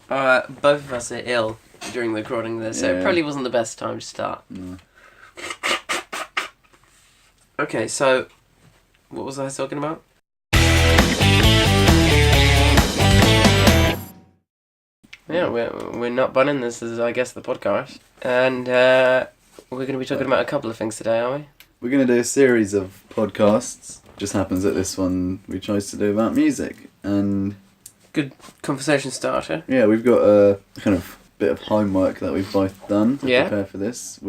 Both of us are ill during the recording of this, so it probably wasn't the best time to start. No. Okay, so what was I talking about? Yeah, we're Nutbunnin. This is, I guess, the podcast, and we're going to be talking about a couple of things today, aren't we? We're going to do a series of podcasts. Just happens that this one we chose to do about music, and good conversation starter. Yeah, we've got a kind of bit of homework that we've both done to prepare for this.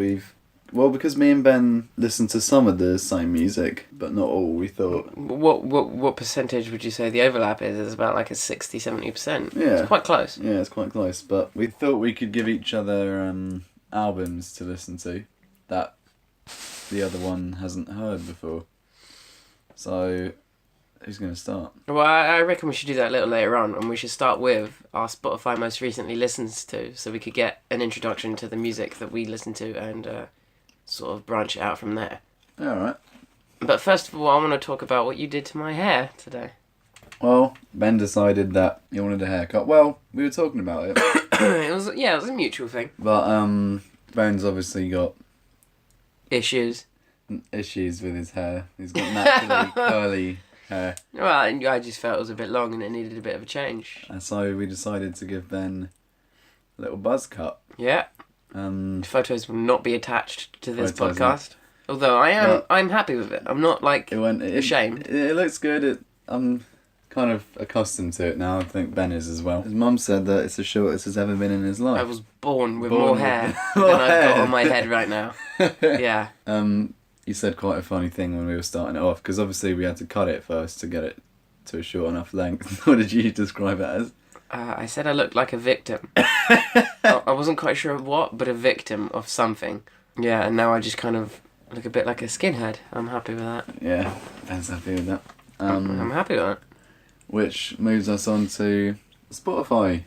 Because me and Ben listen to some of the same music, but not all, we thought... What percentage would you say the overlap is? It's about like a 60-70%. Yeah. It's quite close. Yeah, it's quite close, but we thought we could give each other albums to listen to that the other one hasn't heard before. So, who's going to start? Well, I reckon we should do that a little later on, and we should start with our Spotify most recently listens to, so we could get an introduction to the music that we listen to and... sort of branch it out from there. Alright. But first of all, I want to talk about what you did to my hair today. Well, Ben decided that he wanted a haircut. Well, we were talking about it. It was a mutual thing. But Ben's obviously got issues with his hair. He's got naturally curly hair. Well, I just felt it was a bit long and it needed a bit of a change. And so we decided to give Ben a little buzz cut. Yeah. Photos will not be attached to this podcast. Although I'm happy with it. I'm not ashamed. It looks good. I'm kind of accustomed to it now. I think Ben is as well. His mum said that it's the shortest it's ever been in his life. I was born with more hair than I've got on my head right now. Yeah. You said quite a funny thing when we were starting it off, because obviously we had to cut it first to get it to a short enough length. What did you describe it as? I said I looked like a victim. I wasn't quite sure of what, but a victim of something. Yeah, and now I just kind of look a bit like a skinhead. I'm happy with that. Yeah, Ben's happy with that. I'm happy with that. Which moves us on to Spotify.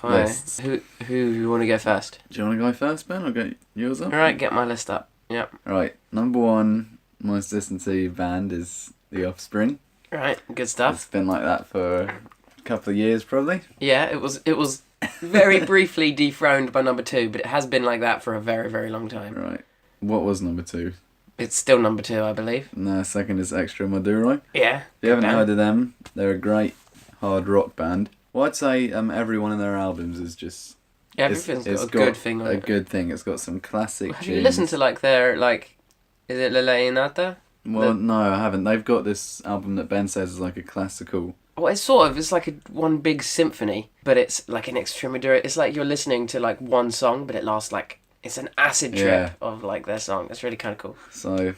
Lists. Who you want to go first? Do you want to go first, Ben? I'll get yours up. Alright, get my list up. Yep. Right, number 1 most listened to band is The Offspring. Right, good stuff. It's been like that for a couple of years, probably. Yeah, it was very briefly dethroned by number 2, but it has been like that for a very, very long time. Right. What was number 2? It's still number 2, I believe. No, second is Extra Madurai. Yeah. If you haven't heard of them, they're a great hard rock band. Well, I'd say every one of their albums is just... Yeah, everything's got a good thing on it. A good thing. It's got some classic Have you listened to their, is it La Inata? Well, no, I haven't. They've got this album that Ben says is like a classical... Well, it's like one big symphony, but it's like an Extremadura. It's like you're listening to like one song, but it lasts it's an acid trip of their song. It's really kind of cool. So,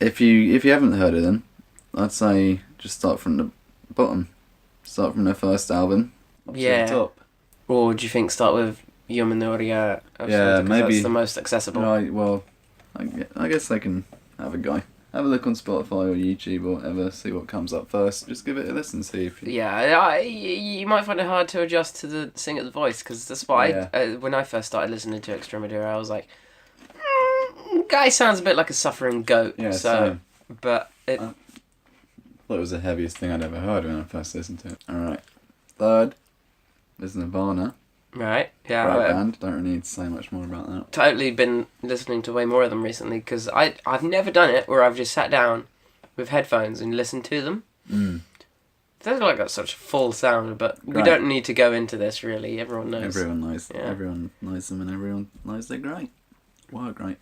if you haven't heard of them, I'd say just start from the bottom. Start from their first album. Up to the top. Or do you think start with Yominoria? Yeah, maybe that's the most accessible. Right. Well, I guess they can have a go. Have a look on Spotify or YouTube or whatever, see what comes up first. Just give it a listen, see if you... Yeah, you might find it hard to adjust to the singer's voice, because that's why when I first started listening to Extremadura, I was like, guy sounds a bit like a suffering goat. Yeah, so, but it... I thought it was the heaviest thing I'd ever heard when I first listened to it. Alright. Third is Nirvana. Right, yeah. Great band. Don't really need to say much more about that. Totally been listening to way more of them recently, because I've never done it where I've just sat down with headphones and listened to them. They've got such a full sound, but we don't need to go into this really. Everyone knows. Everyone knows. Yeah. Everyone knows them, and everyone knows they're great. Wow, great.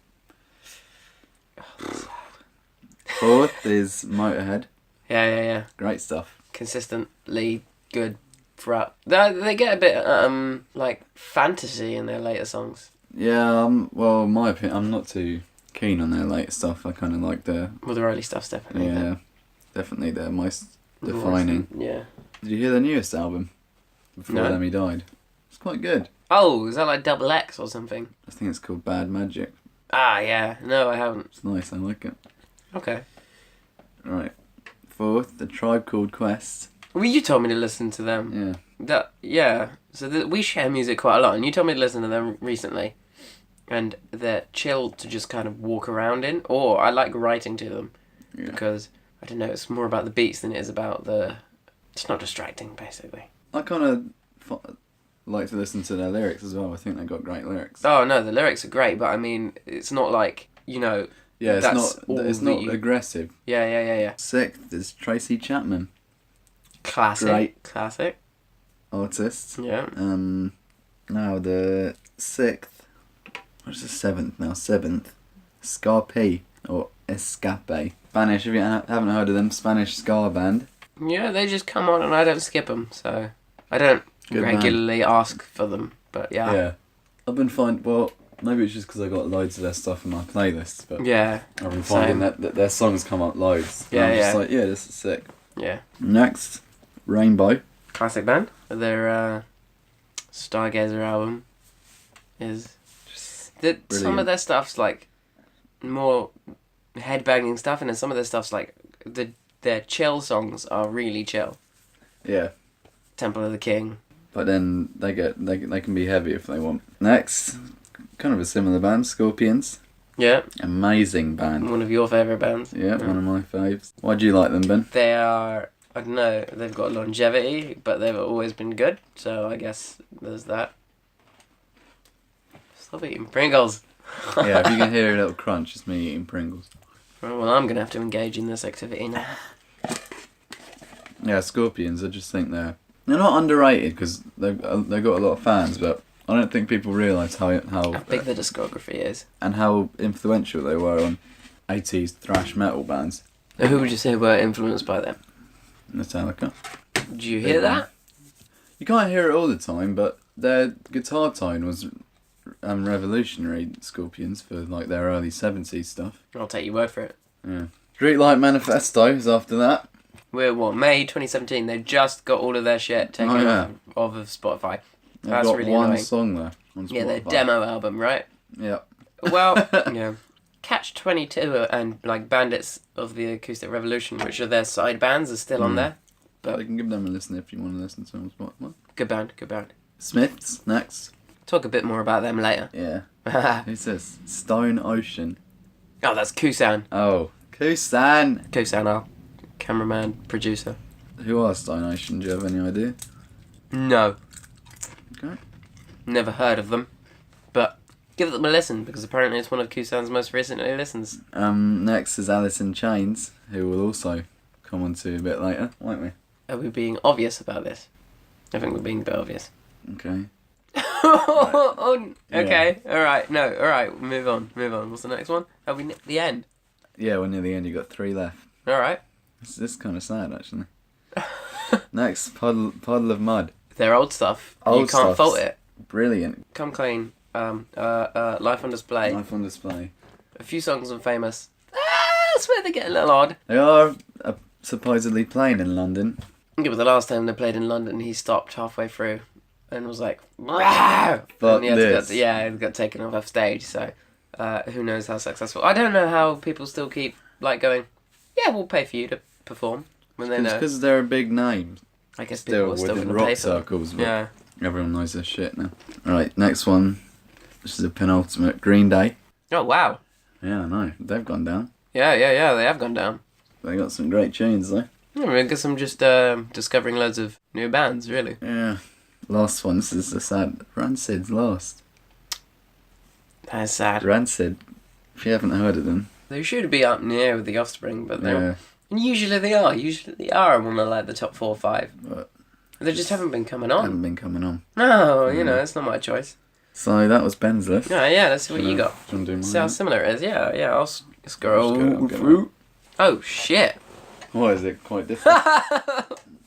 Fourth is Motorhead. Yeah. Great stuff. Consistently good throughout. They get a bit fantasy in their later songs. Yeah, well, in my opinion, I'm not too keen on their late stuff. I kind of like the... Well, the early stuff's definitely... Yeah, definitely their most defining. Yeah. Did you hear their newest album? Before Lemmy died. It's quite good. Oh, is that like Double X or something? I think it's called Bad Magic. Ah, yeah. No, I haven't. It's nice, I like it. Okay. Right. Fourth, The Tribe Called Quest. Well, you told me to listen to them. Yeah. So we share music quite a lot, and you told me to listen to them recently. And they're chill to just kind of walk around in, or I like writing to them. Yeah. Because, I don't know, it's more about the beats than it is about the... It's not distracting, basically. I kind of like to listen to their lyrics as well. I think they got great lyrics. Oh no, the lyrics are great, but I mean, it's not like, you know. Yeah, that's it's not aggressive. Yeah. 6th is Tracy Chapman. Classic. Great. Classic. Artist. Yeah. Now the 6th. What's the 7th now? 7th. Scarpe or Escape. Spanish. If you haven't heard of them, Spanish ska band. Yeah, they just come on and I don't skip them, so I don't regularly ask for them. But yeah. Yeah. I've been well, maybe it's just because I got loads of their stuff in my playlists, but yeah, I've been finding that their songs come up loads. Yeah, I'm just like, yeah, this is sick. Yeah. Next, Rainbow. Classic band. Their Stargazer album is some of their stuff's like more headbanging stuff, and then some of their stuff's like their chill songs are really chill. Yeah. Temple of the King. But then they can be heavy if they want. Next, kind of a similar band, Scorpions. Yeah. Amazing band. One of your favourite bands. Yeah, one of my faves. Why do you like them, Ben? They are, I don't know, they've got longevity, but they've always been good, so I guess there's that. Stop eating Pringles. Yeah, if you can hear a little crunch, it's me eating Pringles. Well, I'm going to have to engage in this activity now. Yeah, Scorpions, I just think they're not underrated because they've got a lot of fans, but I don't think people realise how big the discography is. And how influential they were on 80s thrash metal bands. Now, who would you say were influenced by them? Metallica. Did you hear that? You can't hear it all the time, but their guitar tone was revolutionary, Scorpions, for like their early 70s stuff. I'll take your word for it. Yeah. Streetlight Manifesto is after that. We're May 2017. They've just got all of their shit taken off of Spotify. That's got really one annoying. Song there on Spotify. Yeah, their demo album, right? Yeah. Well, yeah. Catch 22 and like Bandits of the Acoustic Revolution, which are their side bands, are still on there. But you can give them a listen if you want to listen to them on Spotify. Good band. Smiths next. Talk a bit more about them later. Yeah. Who's this? Stone Ocean. Oh, that's Kusan. Oh, Kusan. Kusan, our cameraman, producer. Who are Stone Ocean? Do you have any idea? No. Okay. Never heard of them, but give them a listen because apparently it's one of Kusan's most recently listens. Next is Alice in Chains, who will also come on to a bit later, won't we? Are we being obvious about this? I think we're being a bit obvious. Okay. Okay. Yeah. All right. No. All right. Move on. What's the next one? Are we at the end? Yeah, we're near the end. You got 3 left. All right. This is kind of sad, actually. Next, Puddle of Mud. Their old stuff. You can't fault it. Brilliant. Come Clean. Life on Display. Life on Display. A few songs on Famous. That's where they get a little odd. They are supposedly playing in London. Yeah, but the last time they played in London, he stopped halfway through and was like, "Wow!" But it got taken off stage. So who knows how successful? I don't know how people still keep like going. Yeah, we'll pay for you to perform when they know. It's because they're a big name. I guess people are still within going to pay rock for them. circles. But yeah. Everyone knows their shit now. Right, next one. This is a penultimate. Green Day. Oh wow. Yeah, I know. They've gone down. Yeah. They have gone down. They got some great tunes though. Yeah, I guess I'm just discovering loads of new bands, really. Yeah. Last one. This is the sad. Rancid's last. That is sad. Rancid. If you haven't heard of them. They should be up near with the Offspring, but they're... And usually they are. One of like the top 4 or 5. But they just haven't been coming on. No, you know, it's not my choice. So that was Ben's list. Yeah, let's see what you got. Do you want to do mine? See how similar it is. Yeah, I'll scroll through. Oh, shit. What, is it quite different?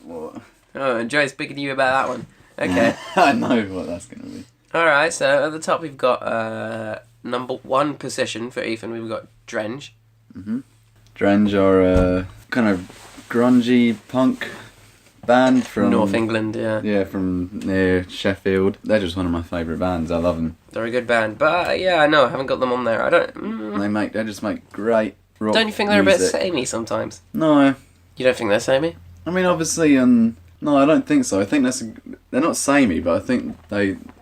What? Oh, enjoy speaking to you about that one. Okay. I know what that's going to be. Alright, so at the top we've got number 1 position for Ethan. We've got Drenge. Mm-hmm. Drenge are a kind of grungy punk band from North England, yeah. Yeah, from near Sheffield. They're just one of my favourite bands. I love them. They're a good band, but yeah, I know I haven't got them on there. I don't. They just make great rock. Don't you think they're music. a bit samey sometimes? No. You don't think they're samey? I mean, obviously, no, I don't think so. I think they're not samey, but I think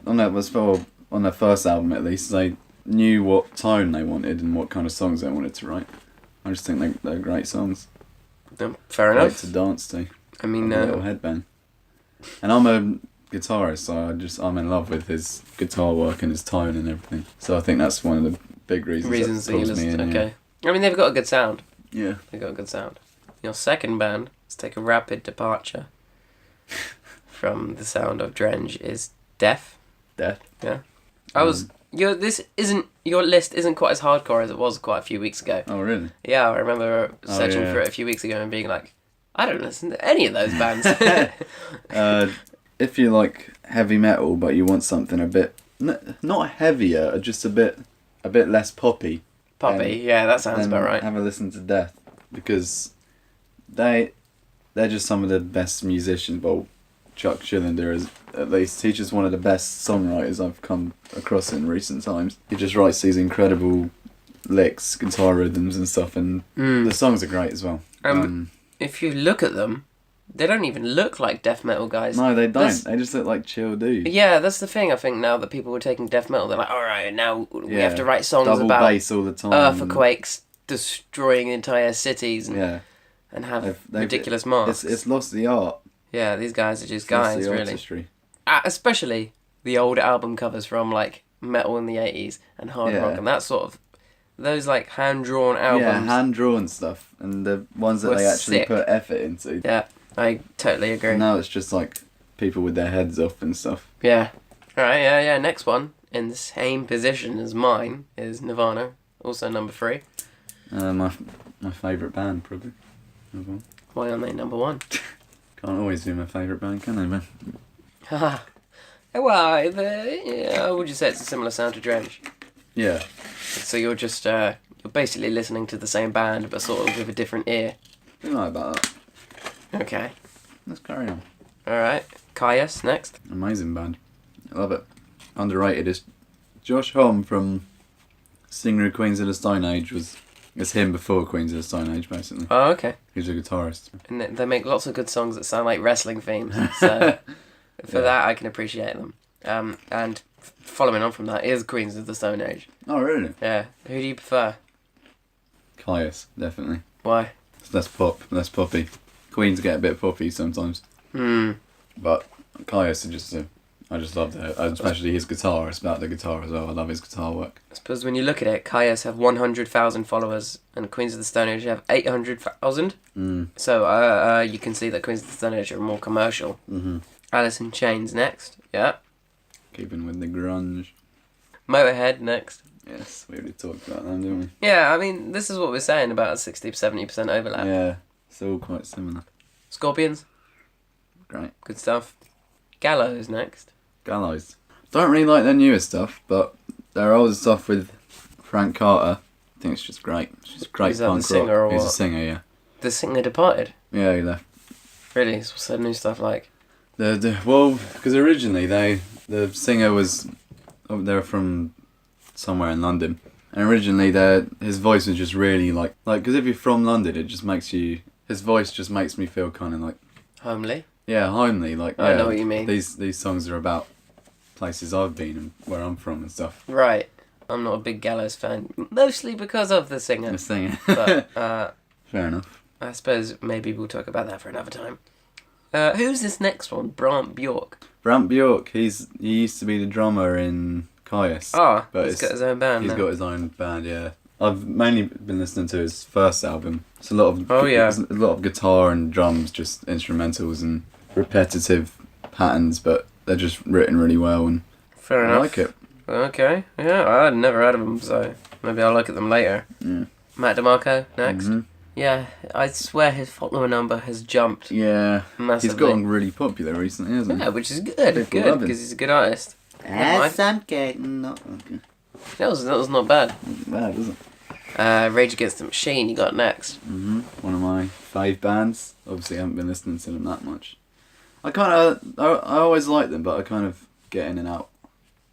on their first album at least, they knew what tone they wanted and what kind of songs they wanted to write. I just think they're great songs. Fair enough. Great to dance to. I mean, a little headbang. And I'm a guitarist, so I'm in love with his guitar work and his tone and everything. So I think that's one of the big reasons that you pulls me listen. in. Okay. I mean, they've got a good sound. Yeah. They've got a good sound. Your second band, let's take a rapid departure from the sound of Drenge, is Death. Death. Yeah. Your list isn't quite as hardcore as it was quite a few weeks ago. Oh really? Yeah, I remember searching for it a few weeks ago and being like, I don't listen to any of those bands. If you like heavy metal, but you want something a bit not heavier, just a bit less poppy. Poppy, yeah, that sounds about right. Have a listen to Death, because they're just some of the best musicians. Well, Chuck Schillinger is, at least, he's just one of the best songwriters I've come across in recent times. He just writes these incredible licks, guitar rhythms and stuff, and the songs are great as well. If you look at them, they don't even look like death metal guys. No, they don't. They just look like chill dudes. Yeah, that's the thing. I think now that people are taking death metal, they're like, all right, now we have to write songs double about bass all the time, earthquakes destroying entire cities and have they've ridiculous marks. It's lost the art. Yeah, these guys are just guys, really. Artistry. Especially the old album covers from like metal in the 80s and hard rock and that sort of, those like hand-drawn albums. Yeah, hand-drawn stuff, and the ones that they actually put effort into. Yeah, I totally agree. And now it's just like people with their heads off and stuff. Yeah. Alright, yeah. Next one, in the same position as mine, is Nirvana, also number 3. My favourite band, probably. Nirvana. Why aren't they number 1? Can't always be my favourite band, can they, man? Haha. Well, would you say it's a similar sound to Drenge? Yeah. So you're just, you're basically listening to the same band, but sort of with a different ear. I don't know about that. Okay. Let's carry on. Alright. Caius, next. Amazing band. I love it. Underrated is Josh Homme from singer of Queens of the Stone Age it's him before Queens of the Stone Age, basically. Oh, okay. He's a guitarist. And they make lots of good songs that sound like wrestling themes, so for that I can appreciate them. And following on from that is Queens of the Stone Age. Oh, really? Yeah. Who do you prefer? Caius, definitely. Why? It's less poppy. Queens get a bit poppy sometimes. But Caius I just love that, especially his guitar. It's about the guitar as well. I love his guitar work. I suppose when you look at it, Caius have 100,000 followers and Queens of the Stone Age have 800,000. So you can see that Queens of the Stone Age are more commercial. Alice in Chains next. Yeah. Keeping with the grunge. Motorhead next. Yes, we already talked about them, didn't we? Yeah, I mean, this is what we're saying about a 60-70% overlap. Yeah, it's all quite similar. Scorpions. Great. Good stuff. Gallows next. Gallows. Don't really like their newest stuff, but their older stuff with Frank Carter, I think it's just great. It's just great Is that punk the singer rock. or He's what? a singer, yeah. The singer departed. Yeah, he left. Really? So what's their new stuff like? Well, because originally the singer was, they're from somewhere in London, and originally his voice was just really like because if you're from London, it just makes his voice just makes me feel kind of like Homely. Yeah, homely. Like I know what you mean. These songs are about places I've been and where I'm from and stuff. Right. I'm not a big Gallows fan, mostly because of the singer. The singer. But fair enough. I suppose maybe we'll talk about that for another time. Who's this next one? Brant Bjork. Brant Bjork. He used to be the drummer in Caius. Oh, but he's got his own band. He's now. got his own band. Yeah. I've mainly been listening to his first album. It's a lot of there's a lot of guitar and drums, just instrumentals and repetitive patterns, but they're just written really well and Fair enough. I like it. Okay, yeah, I'd never heard of them, so maybe I'll look at them later. Yeah. Matt DeMarco next. Mm-hmm. Yeah, I swear his follower number has jumped. Yeah, massively. He's gotten really popular recently, hasn't he? Yeah, which is good. People Good, love him. because he's a good artist. I'm getting not okay. That was not bad. Bad, is it? Rage Against the Machine you got next. One of my fave bands. Obviously, I haven't been listening to them that much. I always like them, but I kind of get in and out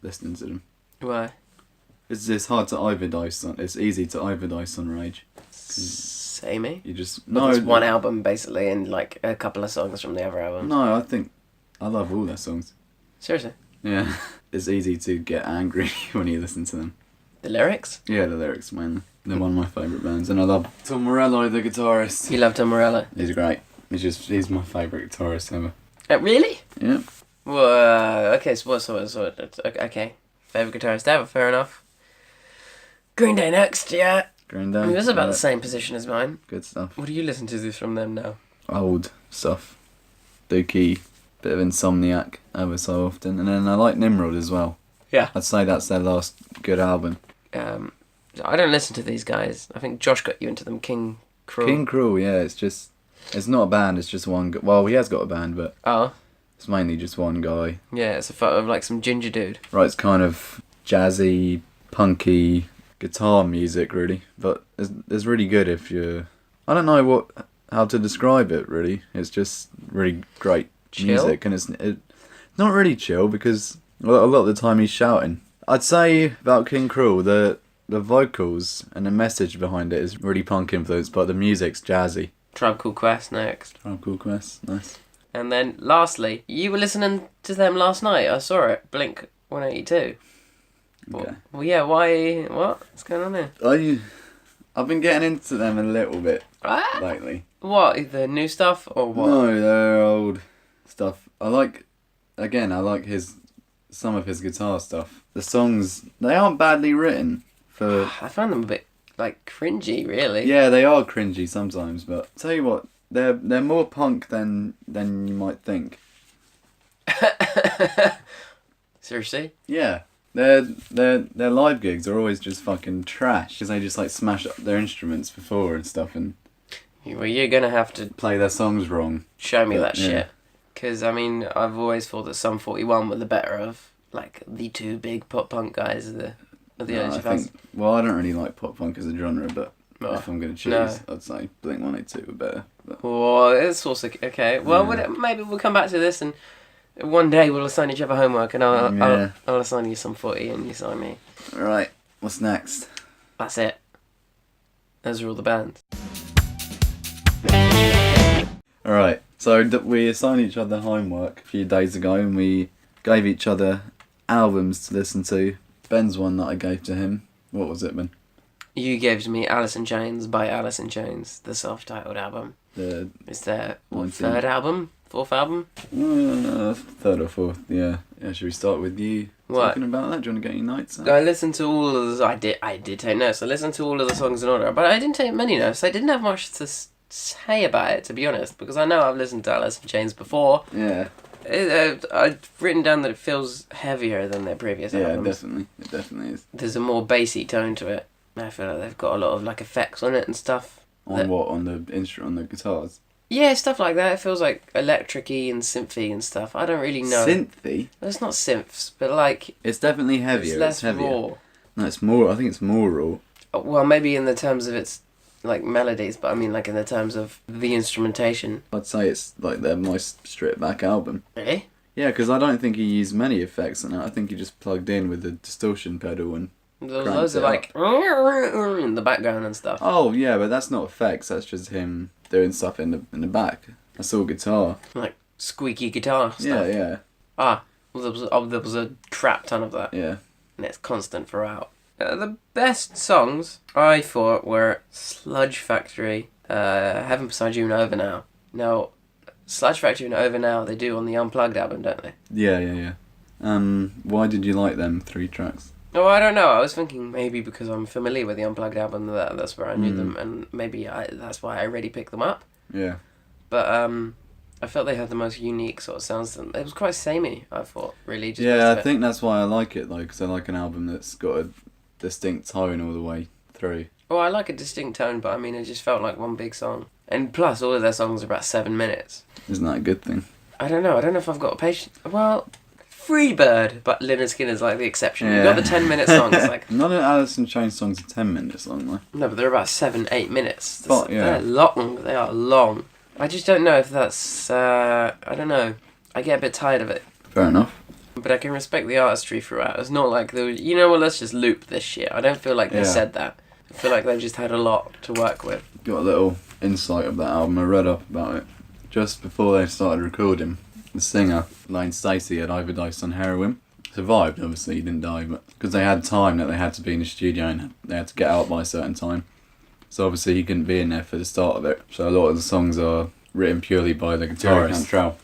listening to them. Why? It's hard to overdose on. It's easy to overdose on Rage. Samey? You just There's one album basically, and like a couple of songs from the other album. No, I think I love all their songs. Seriously? Yeah, it's easy to get angry when you listen to them. The lyrics? Yeah, the lyrics mainly. They're one of my favourite bands, and I love Tom Morello, the guitarist. You love Tom Morello? He's great. He's my favourite guitarist ever. Really? Yeah. Well, okay, okay. Favourite guitarist ever, fair enough. Green Day next, yeah. Green Day. I mean, that's about the same position as mine. Good stuff. What do you listen to from them now? Old stuff. Dookie, bit of Insomniac, ever so often. And then I like Nimrod as well. Yeah. I'd say that's their last good album. I don't listen to these guys. I think Josh got you into them, King Cruel. King Cruel, yeah, it's not a band, it's just one well, he has got a band, but it's mainly just one guy. Yeah, it's a photo of like some ginger dude. Right, it's kind of jazzy, punky guitar music, really. But it's really good if you're... I don't know how to describe it, really. It's just really great music, and it's not really chill, because a lot of the time he's shouting. I'd say about King Cruel, the vocals and the message behind it is really punk influenced, but the music's jazzy. Tribe Called Quest next. Tribe Called Quest, nice. And then, lastly, you were listening to them last night. I saw it. Blink 182. Okay. Well, yeah, why... What? What's going on here? I've been getting into them a little bit lately. What? The new stuff, or what? No, they're old stuff. I like some of his guitar stuff. The songs, they aren't badly written. I found them a bit, like, cringy, really. Yeah, they are cringy sometimes, but tell you what, they're more punk than you might think. Seriously? Yeah. Their live gigs are always just fucking trash, because they just like smash up their instruments before and stuff and Well, you're gonna have to play their songs wrong. show me that shit. Because, I mean, I've always thought that Sum 41 were the better of, like, the two big pop punk guys of the early 2000s. Well, I don't really like pop punk as a genre, but if I'm going to choose, I'd say Blink 182 were better. But. Well, it's also... Okay, well, maybe we'll come back to this, and one day we'll assign each other homework, and I'll assign you Sum 40, and you assign me. Alright, what's next? That's it. Those are all the bands. Alright, so we assigned each other homework a few days ago, and we gave each other albums to listen to. Ben's one that I gave to him. What was it, Ben? You gave to me Alice in Chains by Alice in Chains, the self-titled album. It's their third album? Fourth album? Third or fourth, yeah. Should we start with you talking about that? Do you want to get your notes out? I listened to all of the... I did take notes. I listened to all of the songs in order, but I didn't take many notes. I didn't have much to say about it, to be honest, because I know I've listened to Alice in Chains before. Yeah. I've written down that it feels heavier than their previous albums. Yeah, it definitely is. There's a more bassy tone to it. I feel like they've got a lot of like effects on it and stuff. On what? On the guitars? Yeah, stuff like that. It feels like electric-y and synthy and stuff. I don't really know. Synthy? It's not synths, but like... It's definitely heavier. It's less heavier. raw. No, it's more... I think it's more raw. Well, maybe in the terms of its like melodies, but I mean like in the terms of the instrumentation. I'd say it's like their most stripped-back album. Really? Yeah, because I don't think he used many effects on it. I think he just plugged in with the distortion pedal and... There's loads of like... in the background and stuff. Oh, yeah, but that's not effects. That's just him doing stuff in the back. That's all guitar. Like squeaky guitar stuff. Yeah. Well, there was a crap ton of that. Yeah. And it's constant throughout. The best songs, I thought, were Sludge Factory, Heaven Beside You and Over Now. Now, Sludge Factory and Over Now, they do on the Unplugged album, don't they? Yeah. Why did you like them 3 tracks? Oh, I don't know. I was thinking maybe because I'm familiar with the Unplugged album, that's where I knew them, and maybe that's why I already picked them up. Yeah. But I felt they had the most unique sort of sounds to them. It was quite samey, I thought, really. Just I think that's why I like it, though, because I like an album that's got a distinct tone all the way through. Well, I like a distinct tone, but I mean, it just felt like one big song. And plus, all of their songs are about 7 minutes. Isn't that a good thing? I don't know if I've got a patience. Well... Freebird, but Lynyrd Skynyrd's like the exception. Yeah. You've got the 10-minute songs, like... None of Alice in Chains songs are 10 minutes long, though. No, but they're about 7-8 minutes. But, yeah. They're long. They are long. I just don't know if that's... I don't know. I get a bit tired of it. Fair enough. But I can respect the artistry throughout. It's not like they were, you know what, let's just loop this shit. I don't feel like they said that. I feel like they've just had a lot to work with. Got a little insight of that album. I read up about it. Just before they started recording, the singer, Lane Stacey, had overdosed on heroin. Survived, obviously, he didn't die, but because they had time that they had to be in the studio and they had to get out by a certain time. So obviously he couldn't be in there for the start of it. So a lot of the songs are written purely by the guitarist.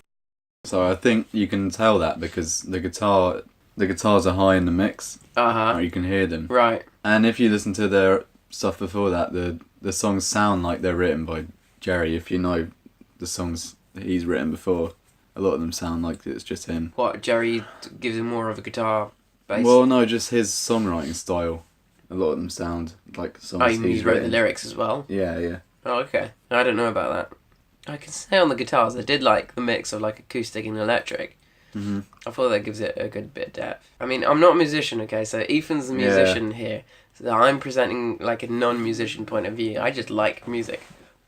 So I think you can tell that because the guitars are high in the mix. Or you can hear them. Right. And if you listen to their stuff before that, the songs sound like they're written by Jerry. If you know the songs that he's written before, a lot of them sound like it's just him. What, Jerry gives him more of a guitar bass? Well, no, just his songwriting style. A lot of them sound like songs he's wrote the lyrics as well? Yeah. Oh, okay. I don't know about that. I can say on the guitars, I did like the mix of like acoustic and electric. Mm-hmm. I thought that gives it a good bit of depth. I mean, I'm not a musician, okay, so Ethan's the musician here. So I'm presenting like a non-musician point of view. I just like music.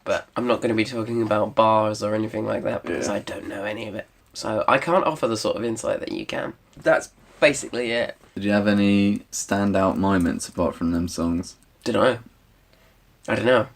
But I'm not going to be talking about bars or anything like that because I don't know any of it. So I can't offer the sort of insight that you can. That's basically it. Did you have any standout moments apart from them songs? I don't know.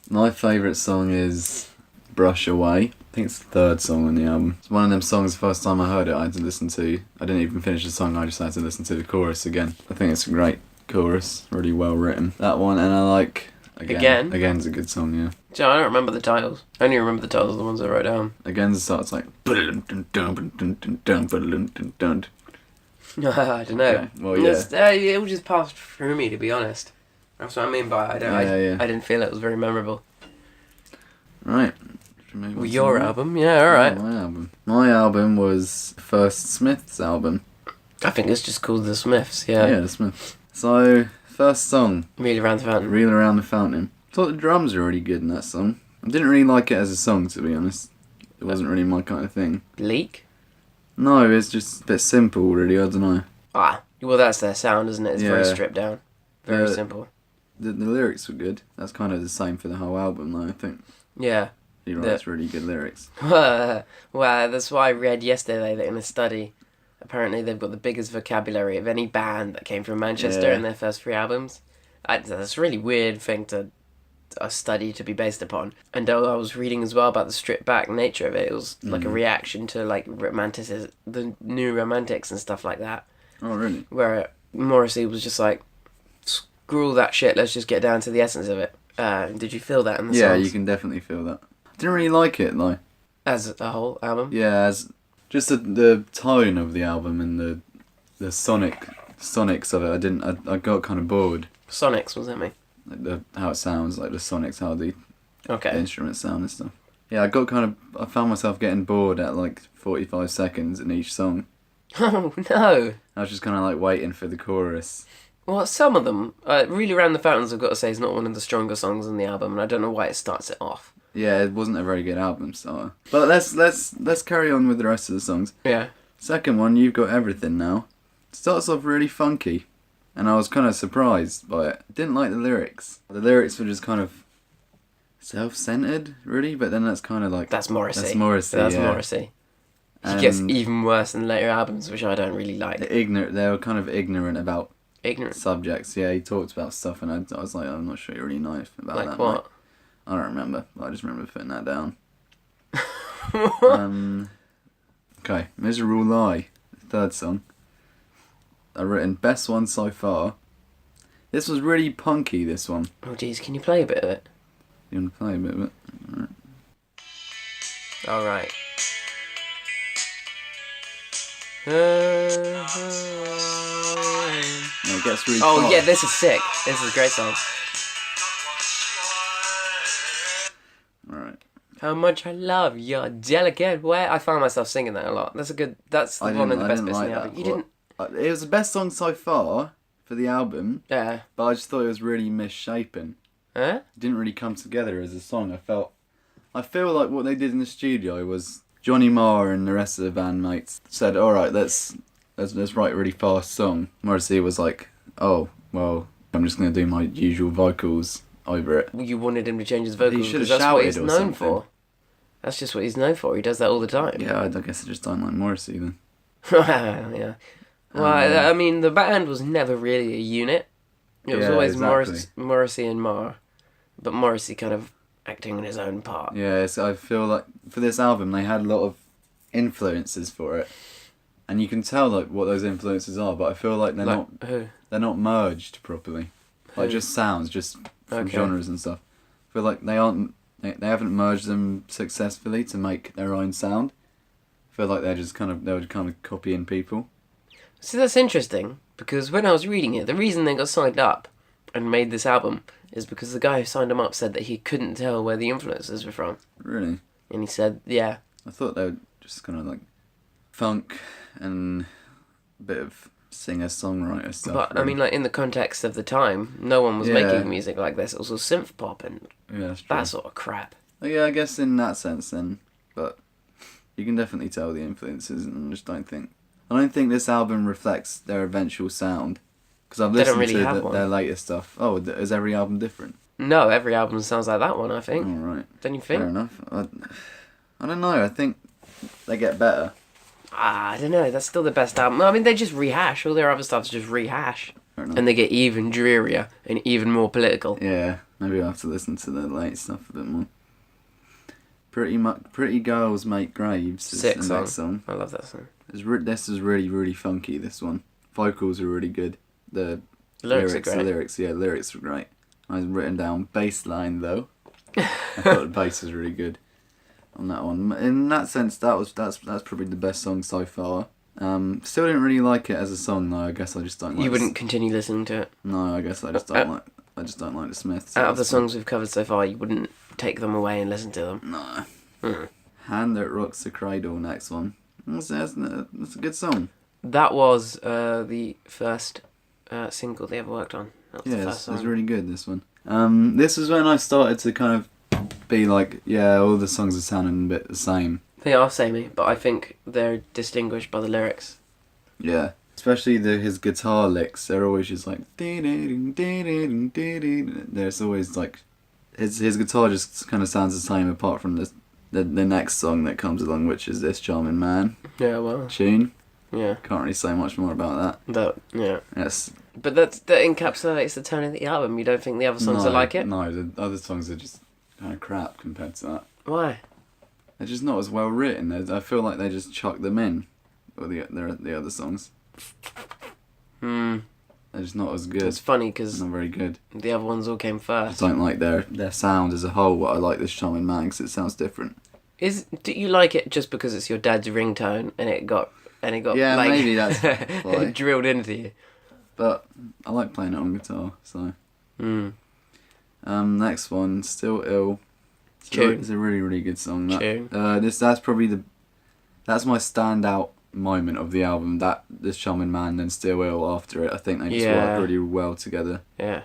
My favourite song is Brush Away. I think it's the third song on the album. It's one of them songs, the first time I heard it, I had to listen to... I didn't even finish the song, I just had to listen to the chorus again. I think it's a great chorus, really well written. That one, and I like... Again? Again's a good song, yeah. So I don't remember the titles. I only remember the titles of the ones I wrote down. Again starts like... I don't know. Okay. Well, yeah. It all just passed through me, to be honest. That's what I mean by it. I didn't feel it was very memorable. Right. Well, your album? Yeah, alright. My album was First Smith's album. I think it's just called The Smiths, yeah. Yeah, The Smiths. So, first song. Reel Around the Fountain. Reel Around the Fountain. I thought the drums were really good in that song. I didn't really like it as a song, to be honest. It wasn't really my kind of thing. Bleak? No, it's just a bit simple, really. I don't know. Well, that's their sound, isn't it? It's very stripped down. Very simple. The lyrics were good. That's kind of the same for the whole album, though, I think. Yeah. He writes really good lyrics. Well, that's why I read yesterday that in a study, apparently they've got the biggest vocabulary of any band that came from Manchester in their first 3 albums. That's a really weird thing to a study to be based upon. And I was reading as well about the stripped back nature of it. It was like a reaction to like the new romantics and stuff like that. Oh, really? Where Morrissey was just like, screw all that shit, let's just get down to the essence of it. Did you feel that in the songs? Yeah, you can definitely feel that. I didn't really like it, though. As a whole album? Yeah, as just the tone of the album and the sonics of it. I got kind of bored. Sonics, was that me? Like how it sounds, like the sonics, how the instruments sound and stuff. Yeah, I found myself getting bored at like 45 seconds in each song. Oh, no. I was just kind of like waiting for the chorus. Well, some of them, Really Around the Fountains, I've got to say, is not one of the stronger songs on the album, and I don't know why it starts it off. Yeah, it wasn't a very good album starter. But let's carry on with the rest of the songs. Yeah. Second one, You've Got Everything Now. Starts off really funky, and I was kind of surprised by it. Didn't like the lyrics. The lyrics were just kind of self-centered, really, but then that's kind of like... That's Morrissey. That's Morrissey, Morrissey. He gets even worse in later albums, which I don't really like. They were kind of ignorant about subjects. Yeah, he talked about stuff, and I was like, I'm not sure you really know about that. Like what? Mate. I don't remember. I just remember putting that down. Okay, Miserable Lie, third song. I've written best one so far. This was really punky, this one. Oh jeez, can you play a bit of it? You want to play a bit of it? Alright. It gets really fast. Yeah, this is sick. This is a great song. Alright. How much I love your delicate way. I found myself singing that a lot. That's one of the best bits in the album. You didn't... It was the best song so far for the album. Yeah. But I just thought it was really misshapen. Huh? It didn't really come together as a song. I feel like what they did in the studio was Johnny Marr and the rest of the bandmates said, alright, let's write a really fast song. Morrissey was like, oh, well, I'm just going to do my usual vocals over it. You wanted him to change his vocals because that's what he's known for. That's just what he's known for. He does that all the time. Yeah, I guess I just don't like Morrissey then. Yeah. Well, I mean, the band was never really a unit. It was always exactly. Morrissey and Marr. But Morrissey kind of acting in his own part. Yeah, I feel like for this album they had a lot of influences for it. And you can tell like what those influences are, but I feel like they're not merged properly. Like just sounds, just from genres and stuff. I feel like they haven't merged them successfully to make their own sound. I I feel like they were kind of copying people. See, that's interesting, because when I was reading it, the reason they got signed up and made this album is because the guy who signed them up said that he couldn't tell where the influences were from. Really? And he said, yeah. I thought they were just kind of like funk and a bit of singer-songwriter stuff. But, really. I mean, like, in the context of the time, no one was making music like this. It was all synth pop and that sort of crap. Yeah, I guess in that sense then, but you can definitely tell the influences, and I don't think this album reflects their eventual sound, because I've listened to their latest stuff. Oh, is every album different? No, every album sounds like that one, I think. Oh, right. Don't you think? Fair enough. I don't know, I think they get better. I don't know, that's still the best album. I mean, they just rehash. All their other stuff's just rehash. Fair enough. And they get even drearier and even more political. Yeah, maybe I'll have to listen to the late stuff a bit more. Pretty Girls Make Graves is Sick the next song. I love that song. This is really, really funky, this one. Vocals are really good. The lyrics are great. The lyrics were great. I was written down bass line though. I thought the bass was really good on that one. In that sense, that's probably the best song so far. Still didn't really like it as a song though. I guess I just don't like. You wouldn't continue listening to it. No, I guess I just don't like. I just don't like the Smiths. Out of the songs we've covered so far, you wouldn't take them away and listen to them. No. Hand That Rocks the Cradle, next one. That's a good song. That was the first single they ever worked on. That was the first song. It's really good, this one. This was when I started to kind of be like, yeah, all the songs are sounding a bit the same. They are samey, but I think they're distinguished by the lyrics. Yeah. Especially his guitar licks, they're always just like... There's always like... His guitar just kind of sounds the same apart from the next song that comes along, which is This Charming Man. Yeah, well. Tune. Yeah. Can't really say much more about that. Yeah. Yes. But that encapsulates the tone of the album. You don't think the other songs are like it? No, the other songs are just kind of crap compared to that. Why? They're just not as well written. I feel like they just chuck them in. Or the other songs. They're just not as good. It's funny because not very good. The other ones all came I first. just don't like their sound as a whole. But I like This Charming Man because it sounds different. Do you like it just because it's your dad's ringtone and it got yeah, like, maybe that's why. drilled into you? But I like playing it on guitar, so. Next one, Still Ill. It's a really, really good song. That's probably that's my standout moment of the album. That This Charming Man, then Still Ill after it. I think they just work really well together. Yeah.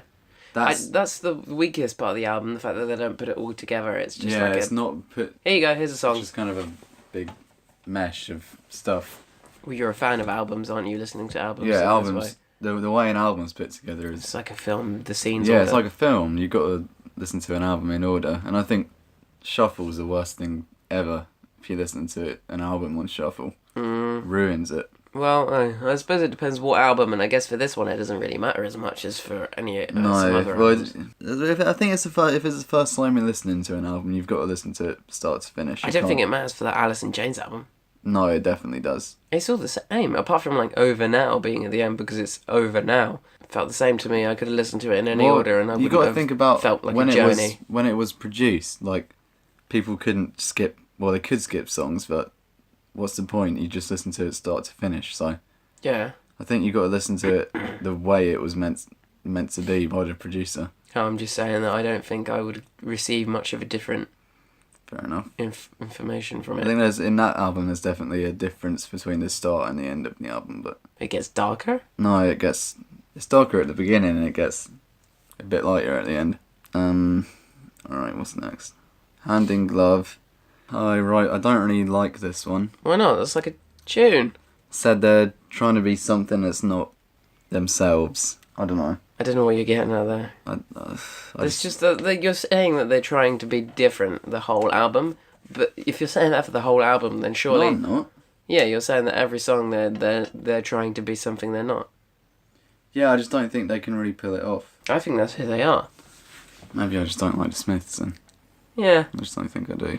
That's the weakest part of the album, the fact that they don't put it all together. It's just it's not put... Here you go, here's a song. It's just kind of a big mesh of stuff. Well, you're a fan of albums, aren't you, listening to albums? Yeah, albums. The way an album's put together is... It's like a film, the scenes. Yeah, it's like a film. You've got to listen to an album in order. And I think shuffle's the worst thing ever. If you listen to an album on shuffle. Ruins it. Well, I suppose it depends what album, and I guess for this one it doesn't really matter as much as for any some other albums. I think if it's the first time you're listening to an album, you've got to listen to it start to finish. I don't think it matters for that Alice in Chains album. No, it definitely does. It's all the same, apart from like Over Now being at the end because it's over now. It felt the same to me. I could have listened to it in any order, and I wouldn't have think about felt like a journey. When it was produced, like people couldn't skip. Well, they could skip songs, but what's the point? You just listen to it start to finish. So yeah, I think you got to listen to it the way it was meant to be by the producer. I'm just saying that I don't think I would receive much of a different. Fair enough. Information from it. I think in that album there's definitely a difference between the start and the end of the album, but it gets darker. No, it's darker at the beginning and it gets a bit lighter at the end. All right, what's next? Hand in Glove. Oh, right, I don't really like this one. Why not? That's like a tune. Said they're trying to be something that's not themselves. I don't know. I don't know what you're getting at there. It's just that you're saying that they're trying to be different the whole album, but if you're saying that for the whole album, then surely... No, I'm not. Yeah, you're saying that every song they're trying to be something they're not. Yeah, I just don't think they can really pull it off. I think that's who they are. Maybe I just don't like the Smiths then. Yeah. I just don't think I do.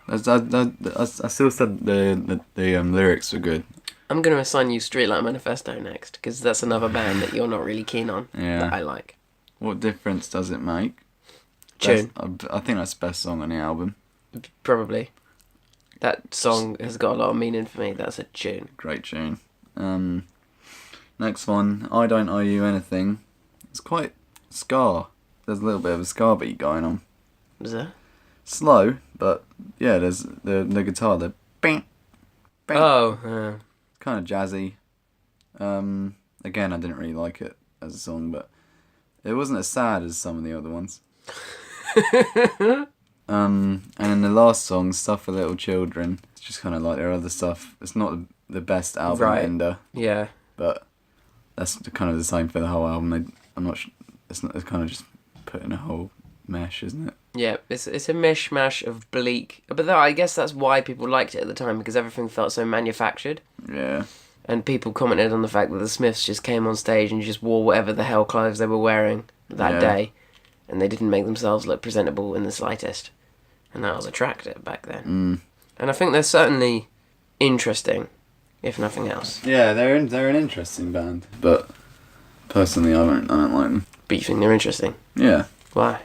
I still said the lyrics were good. I'm going to assign you Streetlight Manifesto next, because that's another band that you're not really keen on, that I like. What difference does it make? Tune. I think that's the best song on the album. Probably. That song has got a lot of meaning for me. That's a tune. Great tune. Next one, I Don't Owe You Anything. It's quite ska. There's a little bit of a ska beat going on. Is there? Slow, but yeah, there's the guitar, the bing, bing. Oh, Kind of jazzy. Again, I didn't really like it as a song, but it wasn't as sad as some of the other ones. And in the last song, Stuff for Little Children, it's just kind of like their other stuff. It's not the best album ender, yeah. but that's kind of the same for the whole album. I'm not sure, it's kind of just put in a whole mesh, isn't it? Yeah, it's a mishmash of bleak. But I guess that's why people liked it at the time, because everything felt so manufactured. Yeah. And people commented on the fact that the Smiths just came on stage and just wore whatever the hell clothes they were wearing that day. And they didn't make themselves look presentable in the slightest. And that was attractive back then. And I think they're certainly interesting, if nothing else. Yeah, they're an interesting band. But personally, I don't like them. But you think they're interesting? Yeah. Why?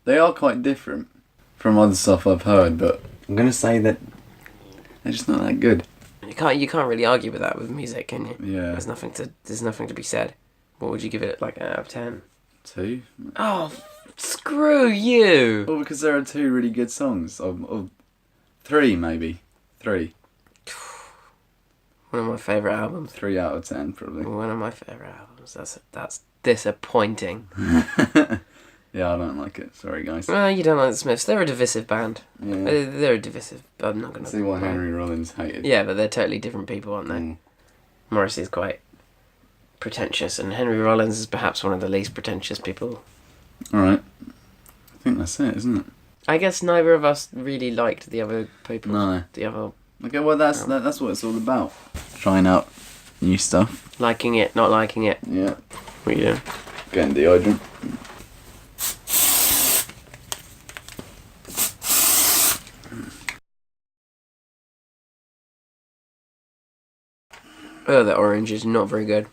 They are quite different from other stuff I've heard, but I'm going to say that they're just not that good. You can't really argue with that with music, can you? Yeah. There's nothing to be said. What would you give it, like, out of 10? 2? Oh, screw you! Well, because there are 2 really good songs. Of 3, maybe. 3. One of my favourite albums. 3 out of 10, probably. One of my favourite albums. That's disappointing. Yeah, I don't like it. Sorry, guys. Well, you don't like the Smiths. They're a divisive band. Yeah. They're a divisive... I'm not going to... See what Henry Rollins hated. Yeah, but they're totally different people, aren't they? Morrissey's quite pretentious, and Henry Rollins is perhaps one of the least pretentious people. Alright. I think that's it, isn't it? I guess neither of us really liked the other people. No. The other... Okay, well, that's what it's all about. Trying out new stuff. Liking it, not liking it. Yeah. What are you doing? Getting dehydrated. Oh, that orange is not very good.